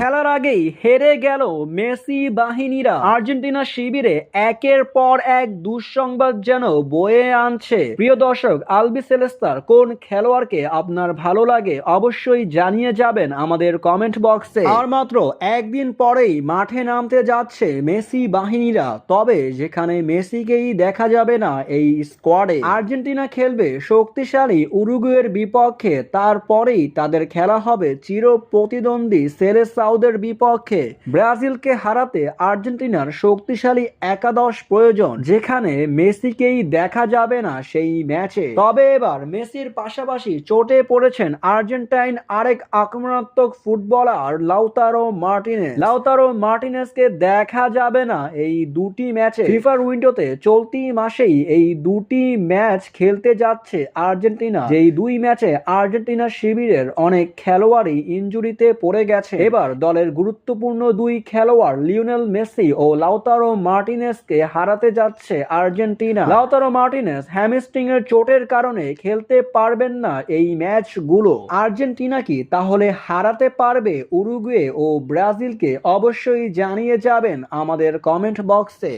খেলার আগেই হেরে গেল মেসি বাহিনীরা। আর্জেন্টিনা শিবিরে একের পর এক দুঃসংবাদ যেন বয়ে আনছে। প্রিয় দর্শক, আলবিসেলেস্তার কোন খেলোয়াড়কে আপনার ভালো লাগে অবশ্যই জানিয়ে যাবেন আমাদের কমেন্ট বক্সে। আর মাত্র একদিন পরেই মাঠে নামতে যাচ্ছে মেসি বাহিনীরা। তবে যেখানে মেসিকেই দেখা যাবে না এই স্কোয়াডে, আর্জেন্টিনা খেলবে শক্তিশালী উরুগুয়ের বিপক্ষে। তারপরেই তাদের খেলা হবে চির প্রতিদ্বন্দ্বী সেলেসাউদের বিপক্ষে। ব্রাজিলকে হারাতে আর্জেন্টিনার শক্তিশালী একাদশ প্রয়োজন, যেখানে মেসিকেই দেখা যাবে না সেই ম্যাচে। তবে এবার মেসির পাশাপাশি চোটে পড়েছেন আর্জেন্টাইন আরেক আক্রমণাত্মক ফুটবলার লাউতারো মার্টিনেজকে দেখা যাবে না এই দুটি ম্যাচে। ফিফার উইন্ডোতে চলতি মাসেই এই দুটি ম্যাচ খেলতে যাচ্ছে আর্জেন্টিনা। যেই দুই ম্যাচে আর্জেন্টিনা শিবিরের অনেক খেলোয়াড়ই ইনজুরিতে পড়ে গেছে। এবার দলের গুরুত্বপূর্ণ দুই খেলোয়াড় লিওনেল মেসি ও লাউতারো মার্টিনেজকে হারাতে যাচ্ছে আর্জেন্টিনা। লাউতারো মার্টিনেজ হ্যামস্ট্রিং এর চোটের কারণে খেলতে পারবেন না এই ম্যাচগুলো। আর্জেন্টিনা কি তাহলে হারাতে পারবে উরুগুয়ে ও ব্রাজিলকে? অবশ্যই জানিয়ে যাবেন আমাদের কমেন্ট বক্সে।